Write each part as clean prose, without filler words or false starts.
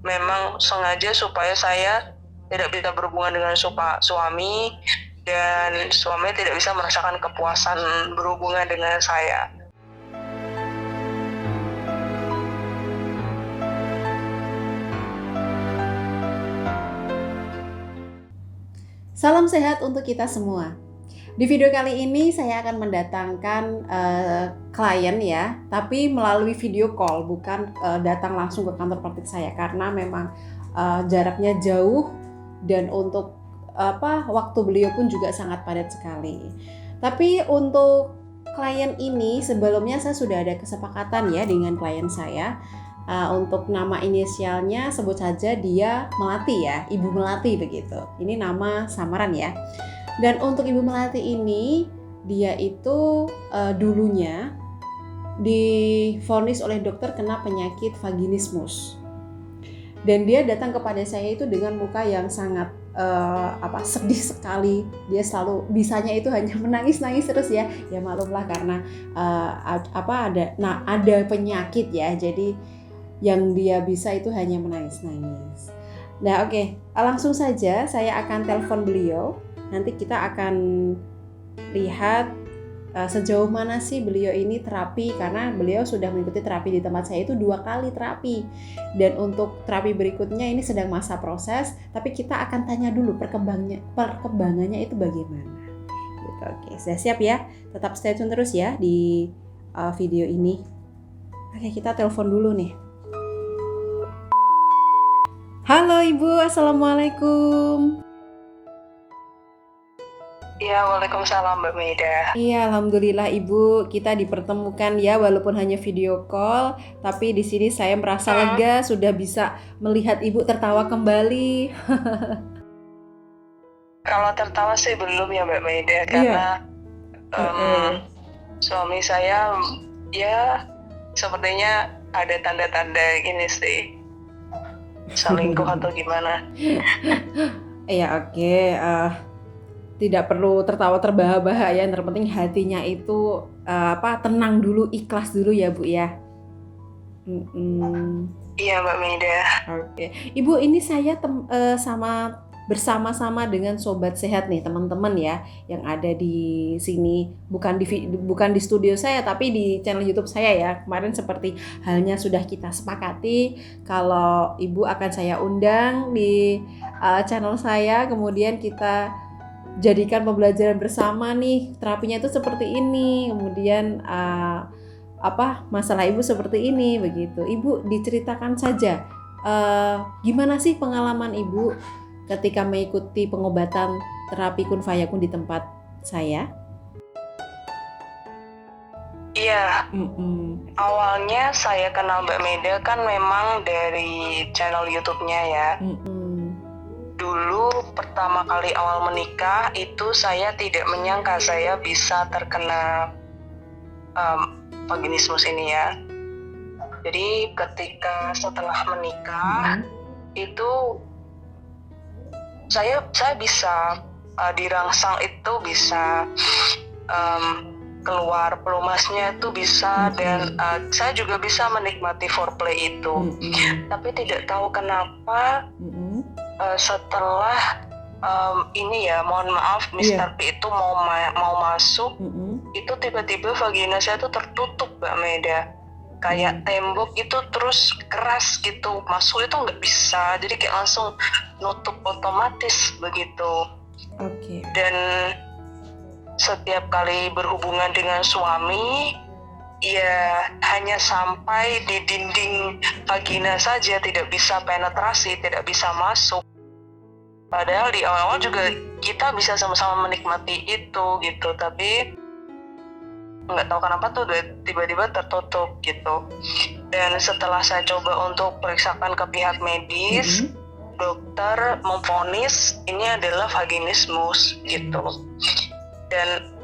memang sengaja supaya saya tidak bisa berhubungan dengan suami dan suami tidak bisa merasakan kepuasan berhubungan dengan saya. Salam sehat untuk kita semua. Di video kali ini saya akan mendatangkan klien ya, tapi melalui video call, bukan datang langsung ke kantor praktik saya karena memang jaraknya jauh dan untuk waktu beliau pun juga sangat padat sekali. Tapi untuk klien ini sebelumnya saya sudah ada kesepakatan ya dengan klien saya. Untuk nama inisialnya sebut saja dia Melati ya, Ibu Melati begitu. Ini nama samaran ya. Dan untuk Ibu Melati ini dia itu dulunya divonis oleh dokter kena penyakit vaginismus. Dan dia datang kepada saya itu dengan muka yang sangat sedih sekali. Dia selalu bisanya itu hanya menangis-nangis terus ya. Ya maklumlah karena ada penyakit ya. Jadi yang dia bisa itu hanya menangis-nangis. Nah oke, langsung saja saya akan telepon beliau. Nanti kita akan lihat sejauh mana sih beliau ini terapi, karena beliau sudah mengikuti terapi di tempat saya itu 2 kali terapi. Dan untuk terapi berikutnya ini sedang masa proses, tapi kita akan tanya dulu perkembangannya itu bagaimana. Gitu, oke, sudah siap ya? Tetap stay tune terus ya di video ini. Oke, kita telepon dulu nih. Halo Ibu, Assalamualaikum. Ya, waalaikumsalam Mbak Maida. Iya, alhamdulillah Ibu, kita dipertemukan ya walaupun hanya video call, tapi di sini saya merasa lega sudah bisa melihat Ibu tertawa kembali. Kalau tertawa sih belum ya Mbak Maida, karena suami saya ya sepertinya ada tanda-tanda ini sih, selingkuh atau gimana. Iya, oke. Tidak perlu tertawa terbahak-bahak ya, yang terpenting hatinya itu tenang dulu, ikhlas dulu ya Bu ya. Iya Mbak Maida. Oke. Ibu, ini saya bersama-sama dengan Sobat Sehat nih, teman-teman ya, yang ada di sini, bukan di studio saya tapi di channel YouTube saya ya. Kemarin seperti halnya sudah kita sepakati kalau Ibu akan saya undang di channel saya, kemudian kita jadikan pembelajaran bersama nih, terapinya itu seperti ini, kemudian masalah Ibu seperti ini begitu. Ibu diceritakan saja gimana sih pengalaman Ibu ketika mengikuti pengobatan terapi Kun Fayakun di tempat saya? Iya, awalnya saya kenal Mbak Maida kan memang dari channel YouTube-nya ya. Dulu pertama kali awal menikah itu saya tidak menyangka saya bisa terkena vaginismus ini ya. Jadi ketika setelah menikah itu saya bisa dirangsang itu bisa keluar pelumasnya itu bisa dan saya juga bisa menikmati foreplay itu. Tapi tidak tahu kenapa setelah ini ya, mohon maaf, Mr. P itu mau masuk, itu tiba-tiba vagina saya tuh tertutup Mbak Maida, kayak tembok itu terus keras gitu, masuk itu nggak bisa, jadi kayak langsung nutup otomatis begitu. Dan setiap kali berhubungan dengan suami, ya hanya sampai di dinding vagina saja, tidak bisa penetrasi, tidak bisa masuk. Padahal di awal-awal juga kita bisa sama-sama menikmati itu gitu, tapi nggak tahu kenapa tuh tiba-tiba tertutup gitu. Dan setelah saya coba untuk periksakan ke pihak medis, dokter memvonis ini adalah vaginismus gitu. Dan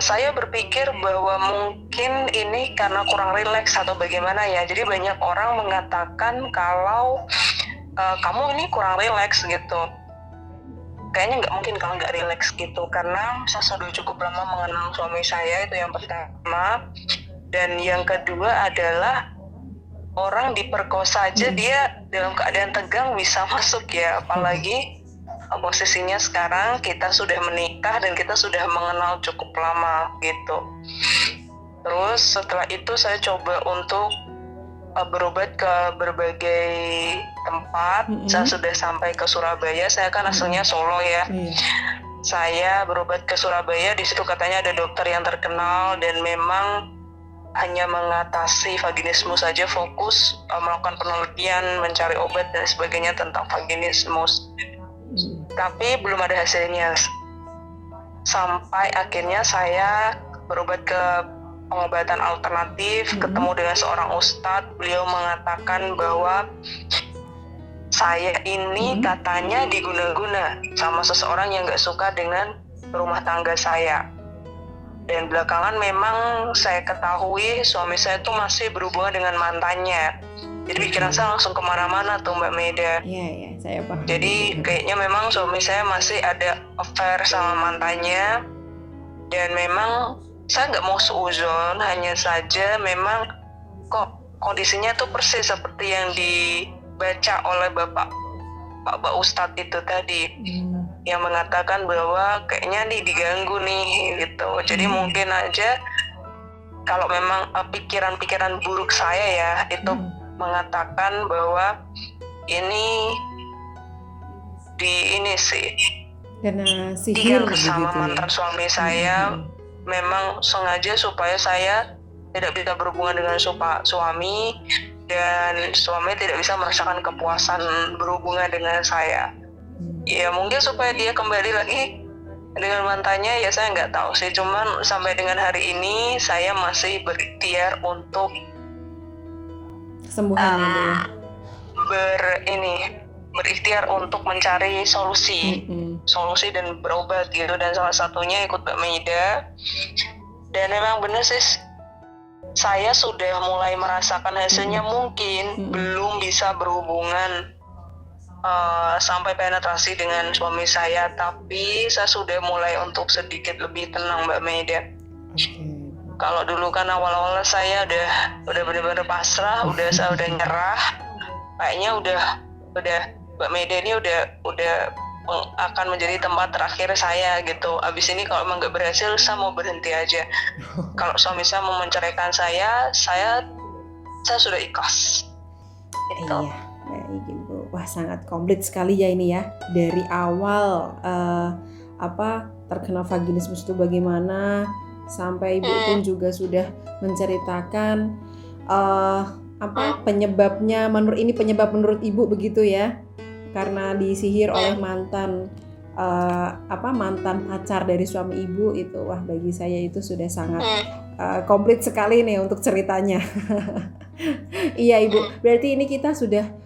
saya berpikir bahwa mungkin ini karena kurang rileks atau bagaimana ya. Jadi banyak orang mengatakan kalau kamu ini kurang rileks gitu. Kayaknya nggak mungkin kalau nggak rileks gitu, karena saya sudah cukup lama mengenal suami saya, itu yang pertama. Dan yang kedua adalah orang diperkosa aja dia dalam keadaan tegang bisa masuk ya, apalagi posisinya sekarang kita sudah menikah dan kita sudah mengenal cukup lama gitu. Terus setelah itu saya coba untuk berobat ke berbagai tempat. Saya sudah sampai ke Surabaya, saya kan aslinya Solo ya. Saya berobat ke Surabaya, di situ katanya ada dokter yang terkenal dan memang hanya mengatasi vaginismus saja, fokus melakukan penelitian, mencari obat dan sebagainya tentang vaginismus. Tapi belum ada hasilnya. Sampai akhirnya saya berobat ke pengobatan alternatif, ketemu dengan seorang ustadz. Beliau mengatakan bahwa saya ini katanya diguna-guna sama seseorang yang gak suka dengan rumah tangga saya. Dan belakangan memang saya ketahui suami saya tuh masih berhubungan dengan mantannya. Jadi pikiran saya langsung kemana-mana tuh Mbak Meda. Iya, saya paham. Jadi kayaknya memang suami saya masih ada affair sama mantannya. Dan memang saya nggak mau suuzon, hanya saja memang kok kondisinya tuh persis seperti yang dibaca oleh Bapak Ustadz itu tadi. Yang mengatakan bahwa kayaknya nih diganggu nih gitu. Jadi mungkin aja kalau memang pikiran-pikiran buruk saya ya itu mengatakan bahwa ini sih karena sihir bersama mantan suami saya memang sengaja supaya saya tidak bisa berhubungan dengan suami dan suami tidak bisa merasakan kepuasan berhubungan dengan saya. Ya mungkin supaya dia kembali lagi dengan mantannya, ya saya nggak tahu sih. Cuman sampai dengan hari ini saya masih berikhtiar untuk kesembuhan berikhtiar untuk mencari solusi dan berobat gitu. Dan salah satunya ikut Mbak Maida. Dan memang benar sih, saya sudah mulai merasakan hasilnya. Mungkin belum bisa berhubungan sampai penetrasi dengan suami saya, tapi saya sudah mulai untuk sedikit lebih tenang Mbak Maida. Kalau dulu kan awal-awal saya udah benar-benar pasrah, saya udah nyerah, kayaknya udah Mbak Maida ini udah akan menjadi tempat terakhir saya gitu. Abis ini kalau emang nggak berhasil, saya mau berhenti aja. Kalau suami saya mau menceraikan saya sudah ikhlas. Gitu. Iya, baik Ibu. Wah, sangat komplit sekali ya ini ya. Dari awal terkena vaginismus itu bagaimana, sampai Ibu pun juga sudah menceritakan penyebabnya. Penyebab menurut Ibu begitu ya, karena disihir oleh mantan pacar dari suami Ibu itu. Wah, bagi saya itu sudah sangat komplit sekali nih untuk ceritanya. Iya Ibu, berarti ini kita sudah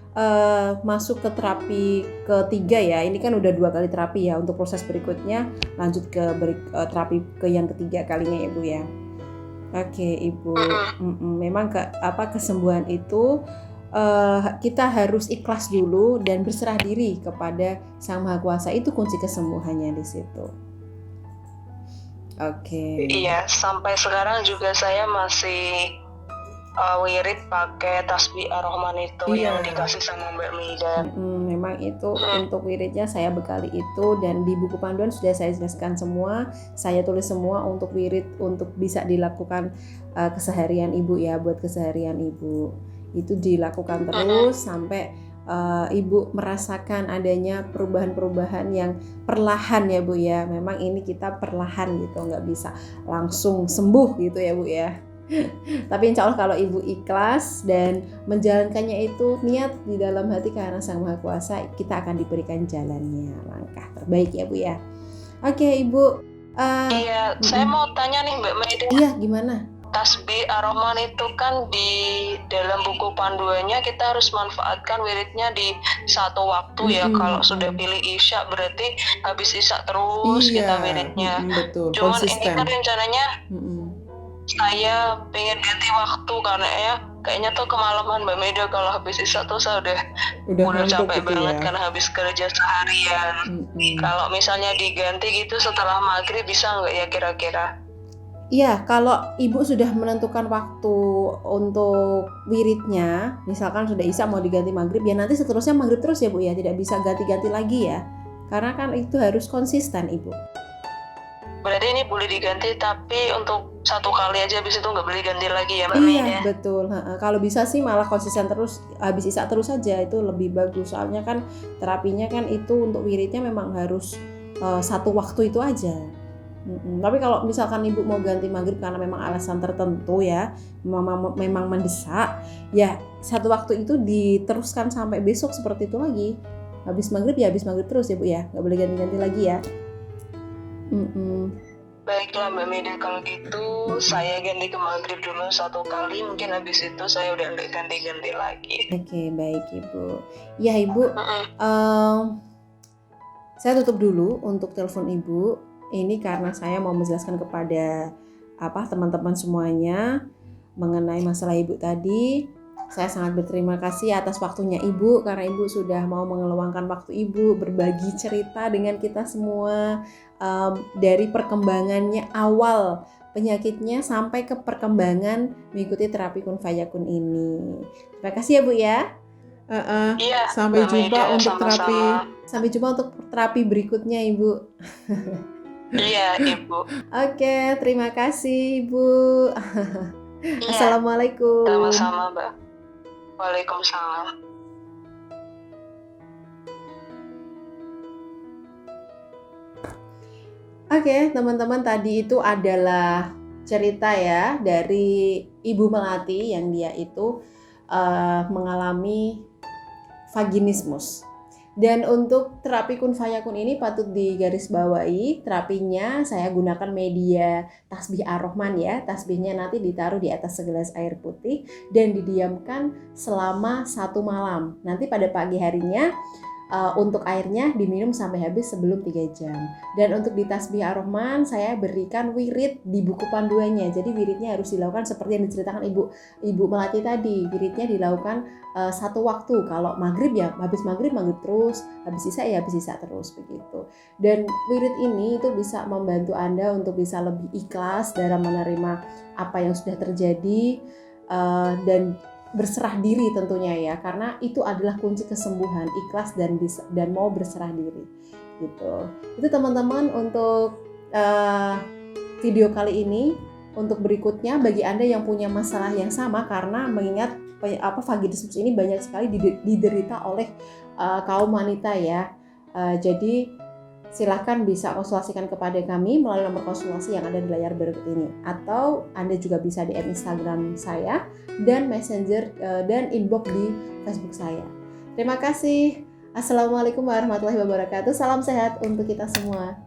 masuk ke terapi ketiga ya. Ini kan udah 2 kali terapi ya. Untuk proses berikutnya lanjut ke terapi ke yang ketiga kalinya ya Ibu ya. Oke Ibu, memang kesembuhan itu kita harus ikhlas dulu dan berserah diri kepada Sang Maha Kuasa. Itu kunci kesembuhannya di situ. Oke. Iya, sampai sekarang juga saya masih wirid pakai tasbih Ar-Rahman itu yang dikasih sama Mbak Maida. Memang itu untuk wiridnya saya bekali itu, dan di buku panduan sudah saya jelaskan semua. Saya tulis semua untuk wirid untuk bisa dilakukan keseharian Ibu ya, buat keseharian Ibu. Itu dilakukan terus sampai Ibu merasakan adanya perubahan-perubahan yang perlahan ya Bu ya. Memang ini kita perlahan gitu, nggak bisa langsung sembuh gitu ya Bu ya. Tapi insya Allah kalau Ibu ikhlas dan menjalankannya itu niat di dalam hati karena Sang Maha Kuasa, kita akan diberikan jalannya, langkah terbaik ya Bu ya. Oke Ibu. Saya mau tanya nih Mbak Maida. Iya, gimana? Tasbih Ar-Rahman itu kan di dalam buku panduannya kita harus manfaatkan wiridnya di satu waktu ya. Kalau sudah pilih Isya berarti habis Isya terus kita wiridnya. Betul. Cuman konsisten. Ini kan rencananya saya pengen ganti waktu karena ya kayaknya tuh kemalaman Mbak Maida. Kalau habis Isya tuh saya udah capek gitu banget ya. karena habis kerja seharian. Kalau misalnya diganti gitu setelah maghrib bisa nggak ya kira-kira? Iya, kalau ibu sudah menentukan waktu untuk wiridnya, misalkan sudah isya mau diganti maghrib, ya nanti seterusnya maghrib terus ya bu ya, tidak bisa ganti-ganti lagi ya, karena kan itu harus konsisten ibu. Berarti ini boleh diganti tapi untuk satu kali aja, habis itu nggak boleh ganti lagi ya Mbak Iya Min ya? betul. Kalau bisa sih malah konsisten terus, habis isya terus saja itu lebih bagus. Soalnya kan terapinya kan itu untuk wiridnya memang harus satu waktu itu aja. Tapi kalau misalkan ibu mau ganti maghrib karena memang alasan tertentu ya, memang mendesak, ya satu waktu itu diteruskan sampai besok seperti itu lagi. Habis maghrib ya habis maghrib terus ya bu ya, nggak boleh ganti-ganti lagi ya. Baiklah Mbak Mida, kalau gitu saya ganti ke maghrib dulu satu kali, mungkin habis itu saya udah nggak ganti-ganti lagi. Oke, baik ibu. Ya ibu, saya tutup dulu untuk telepon ibu. Ini karena saya mau menjelaskan kepada teman-teman semuanya mengenai masalah ibu tadi. Saya sangat berterima kasih atas waktunya ibu, karena ibu sudah mau mengeluangkan waktu ibu berbagi cerita dengan kita semua, dari perkembangannya awal penyakitnya sampai ke perkembangan mengikuti terapi Kun Fayakun ini. Terima kasih ya bu ya. Iya, Sampai jumpa untuk sama-sama. Sampai jumpa untuk terapi berikutnya ibu. Iya ibu. Oke, terima kasih ibu. Iya, Assalamualaikum. sama-sama Mbak. Waalaikumsalam. Oke, teman-teman, tadi itu adalah cerita ya dari Ibu Melati yang dia itu mengalami vaginismus. Dan untuk terapi Kun Fayakun ini patut digarisbawahi, terapinya saya gunakan media tasbih Ar-Rahman ya. Tasbihnya nanti ditaruh di atas segelas air putih dan didiamkan selama 1 malam. Nanti pada pagi harinya untuk airnya diminum sampai habis sebelum 3 jam. Dan untuk di tasbih Ar-Rahman saya berikan wirid di buku panduannya. Jadi wiridnya harus dilakukan seperti yang diceritakan Ibu Melati tadi. Wiridnya dilakukan satu waktu. Kalau maghrib ya habis maghrib terus, habis isya ya habis isya terus begitu. Dan wirid ini itu bisa membantu Anda untuk bisa lebih ikhlas dalam menerima apa yang sudah terjadi, dan berserah diri tentunya ya, karena itu adalah kunci kesembuhan, ikhlas dan mau berserah diri gitu. Itu teman-teman untuk video kali ini. Untuk berikutnya bagi Anda yang punya masalah yang sama, karena mengingat vaginismus ini banyak sekali diderita oleh kaum wanita ya. Jadi silahkan bisa konsultasikan kepada kami melalui nomor konsultasi yang ada di layar berikut ini, atau Anda juga bisa DM Instagram saya dan Messenger dan inbox di Facebook saya. Terima kasih. Assalamualaikum warahmatullahi wabarakatuh. Salam sehat untuk kita semua.